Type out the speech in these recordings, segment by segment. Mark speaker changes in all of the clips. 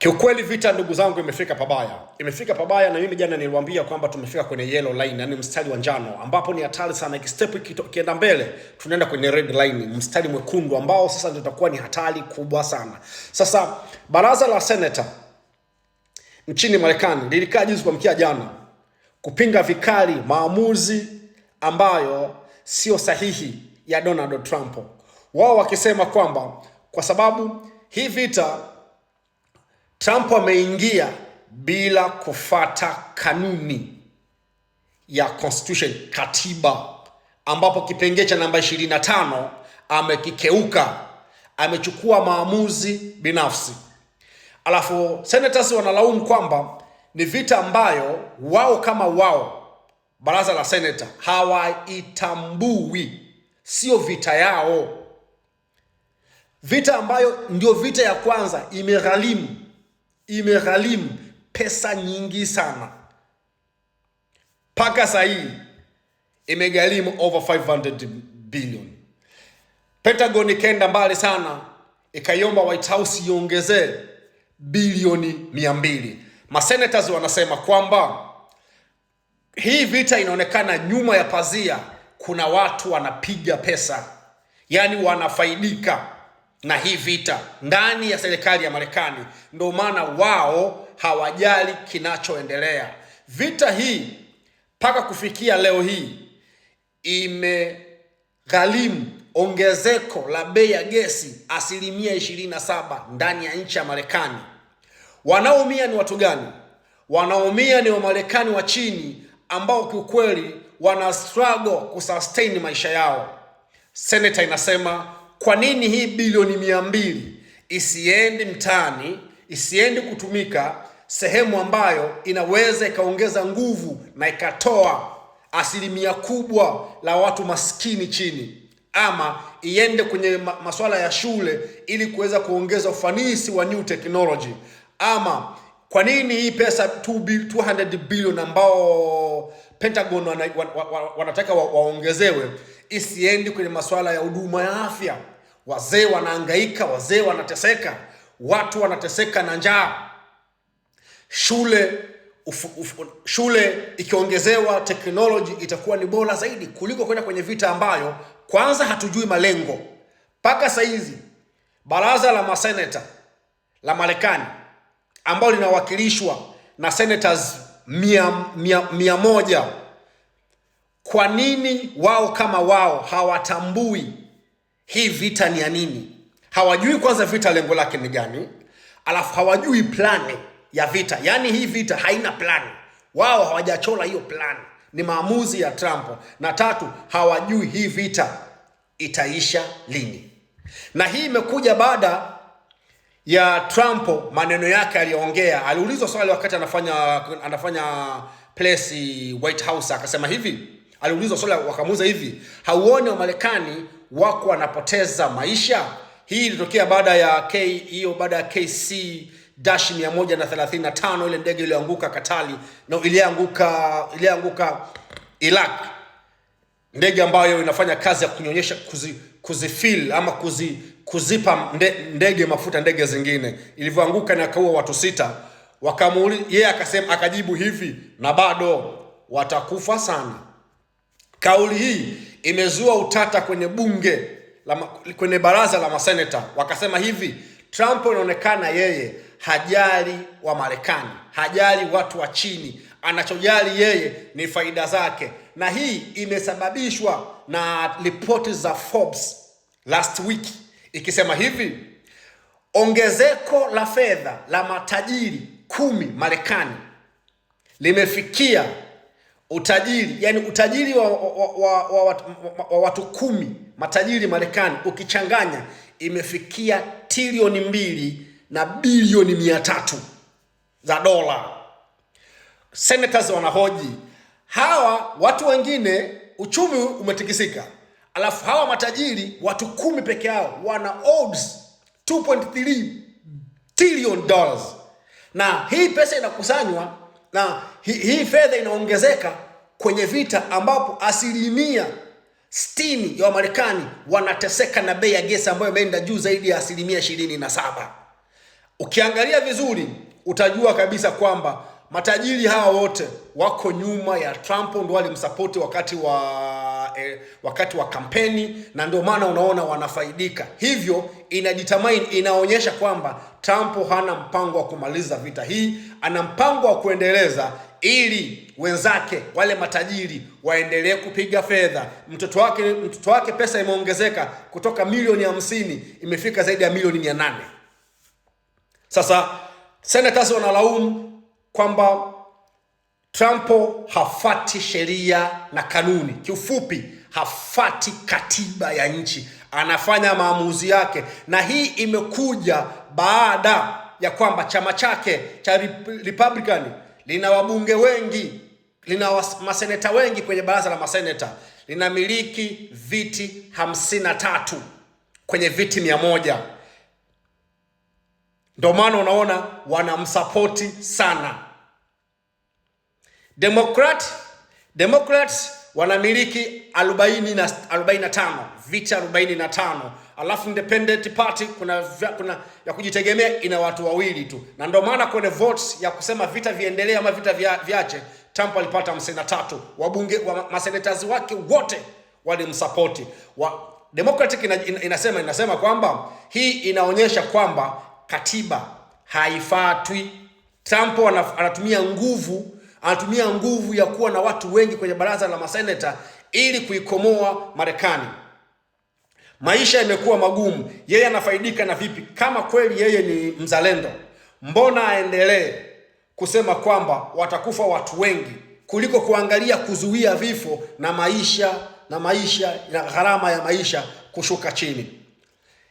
Speaker 1: Kiukweli vita ndugu zangu imefika pabaya. Imefika pabaya na mimi jana niliwaambia kwamba tumefika kwenye yellow line, yani mstari wa njano ambapo ni hatari sana. Ikistep ikienda mbele tunaenda kwenye red line, mstari mwekundu ambao sasa ndio utakuwa ni hatari kubwa sana. Sasa baraza la Senate nchini Marekani lilikaa juzi kuamkia jana kupinga vikali maamuzi ambayo sio sahihi ya Donald Trump. Wao wakisema kwamba kwa sababu hii vita Trump ameingia bila kufata kanuni ya constitution, katiba, ambapo kipengele cha namba 25 amekikeuka, amechukua maamuzi binafsi. Alafu senators wanalaumu kwamba ni vita ambayo wao kama wao baraza la Senate hawaitambui, sio vita yao. Vita ambayo ndio vita ya kwanza imegharimu pesa nyingi sana. Paka sahi imegharimu over 500 billion. Pentagon ikaenda mbali sana, ikaiomba White House iongezee bilioni 200. Masenators wanasema kwamba hii vita inaonekana nyuma ya pazia kuna watu wanapiga pesa, yani wanafaidika na hii vita ndani ya serikali ya Marekani. Ndio maana wao hawajali kinachoendelea. Vita hii mpaka kufikia leo hii imegharimu ongezeko la bei ya gesi 27% ndani ya nchi ya Marekani. Wanaoumia ni watu gani? Wanaoumia ni Wamarekani wa chini ambao kiukweli wana struggle kusustain maisha yao. Senator inasema kwa nini hii bilioni 200 isiende mtaani, isiende kutumika sehemu ambayo inaweza ikaongeza nguvu na ikatoa asilimia kubwa la watu maskini chini, ama iende kwenye masuala ya shule ili kuweza kuongeza ufanisi wa new technology? Ama kwa nini hii pesa 200 billion ambao Pentagon wanataka waongezewe isiende kwenye masuala ya huduma ya afya? Wazee wanahangaika, wazee wanateseka, watu wanateseka na njaa. Shule ikiongezewa technology itakuwa ni bora zaidi kuliko kwenda kwenye vita ambayo kwanza hatujui malengo. Paka saizi baraza la maseneta la Marekani ambao linawakilishwa na senators 100, kwa nini wao kama wao hawatambui hii vita ni ya nini? Hawajui kwanza vita lengo lake ni gani, alafu hawajui plani ya vita. Yani hii vita haina plani. Wao hawajachola hiyo plani. Ni maamuzi ya Trump. Na tatu, hawajui hii vita itaisha lini. Na hii imekuja baada ya Trump maneno yake aliyoongea. Aliulizwa swali wakati anafanya place White House, akasema hivi. Aliulizwa swali wakamuuliza hivi, hauoni wa Marekani wako wanapoteza maisha? Hii ilitokea baada ya KC-135 ile ndege iliyoanguka Katali na ilianguka Iraq. Ndege ambayo inafanya kazi ya kunyonyesha kuzifil ama kuzipa ndege mafuta ndege zingine. Ilivyoanguka na kaua watu 6. Wakamuuliza yeye akasema, akajibu hivi, na bado watakufa sana. Kauli hii imezua utata kwenye bunge kwenye baraza la maseneta. Wakasema hivi, Trump inaonekana yeye hajali wa Marekani, hajali watu wa chini, anachojali yeye ni faida zake. Na hii imesababishwa na ripoti za Forbes last week ikisema hivi, ongezeko la fedha la matajiri 10 Marekani limefikia utajiri, yani utajiri wa watu 10 matajiri Marekani ukichanganya imefikia trilioni 2 na bilioni 300 za dola. Senators wanahoji, hawa watu wengine uchumi umetikisika, alafu hawa matajiri watu 10 peke yao wana odds 2.3 trillion dollars. Na hii pesa inakusanywa na hii fedha inaongezeka kwenye vita ambapo 60% ya Wamarekani wanateseka na bei ya gesi ambayo imeenda juu zaidi ya 27%.
Speaker 2: Ukiangalia vizuri utajua kabisa kwamba matajiri hawa wote wako nyuma ya Trump, ndio walimsupport wakati wa kampeni, na ndio maana unaona wanafaidika. Hivyo inaonyesha kwamba Trump hana mpango wa kumaliza vita hii, ana mpango wa kuendeleza ili wenzake wale matajiri waendelee kupiga fedha. Mtoto wake pesa imeongezeka kutoka milioni 50 imefika zaidi ya milioni 800. Sasa senators wanalaumu kwamba Trump hafati sheria na kanuni. Kiufupi, hafati katiba ya nchi, anafanya maamuzi yake, na hii imekuja baada ya kwamba chama chake cha Republican lina wabunge wengi, lina maseneta wengi kwenye baraza la maseneta, linamiliki viti 53 kwenye viti 100. Ndio maana unaona wanamsapoti sana. Democrats wanamiliki 45 viti 45, alafu Independent Party kuna ya kujitegemea ina watu 2 tu, na ndio maana kwenye votes ya kusema vita viendelee ama vita viache, Trump alipata 53. Wabunge wa masenators wake wote walimsapoti. Democratic inasema kwamba hii inaonyesha kwamba katiba haifatwi. Trump anatumia nguvu ya kuwa na watu wengi kwenye baraza la maseneta ili kuikomoa Marekani. Maisha yamekuwa magumu. Yeye anafaidika na vipi? Kama kweli yeye ni mzalendo, mbona aendelee kusema kwamba watakufa watu wengi kuliko kuangalia kuzuia vifo na maisha na gharama ya maisha kushuka chini?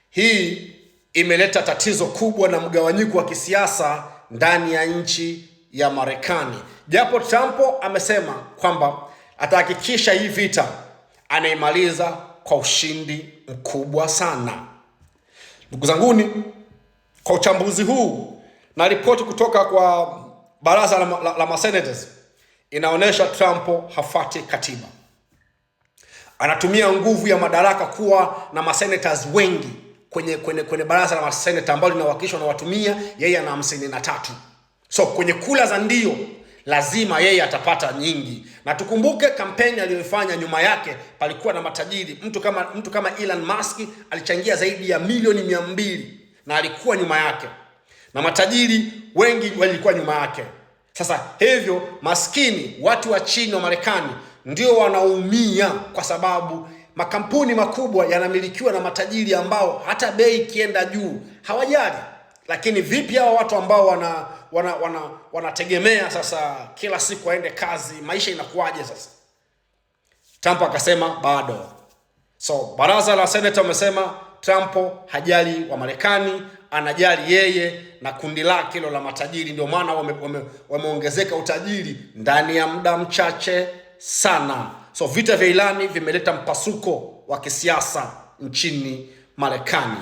Speaker 2: Hii imeleta tatizo kubwa na mgawanyiko wa kisiasa ndani ya nchi ya Marekani. Japo Trump amesema kwamba atahakikisha hii vita anaimaliza kwa ushindi mkubwa sana. Ndugu zanguni, kwa uchambuzi huu na ripoti kutoka kwa baraza la masenators, inaonyesha Trump hafati katiba. Anatumia nguvu ya madaraka kuwa na masenators wengi kwenye baraza la maseneta ambalo linawakilishwa na watumia, yeye ana 53. So kwenye kula za ndio lazima yeye atapata nyingi. Na tukumbuke kampeni aliyofanya, nyuma yake palikuwa na matajiri. Mtu kama Elon Musk alichangia zaidi ya milioni 200 na alikuwa nyuma yake, na matajiri wengi walikuwa nyuma yake. Sasa hivyo maskini, watu wa chini wa Marekani ndio wanaumia, kwa sababu makampuni makubwa yanamilikiwa na matajiri ambao hata bei ikienda juu hawajali. Lakini vipi hao watu ambao wanategemea sasa kila siku waende kazi, maisha inakuwaje sasa? Trump akasema bado. So baraza la Senate wamesema Trump hajali wa Marekani, anajali yeye na kundi lake hilo la matajiri. Ndio maana wameongezeka utajiri ndani ya muda mchache sana. So vita vya Irani vimeleta mpasuko wa kisiasa nchini Marekani.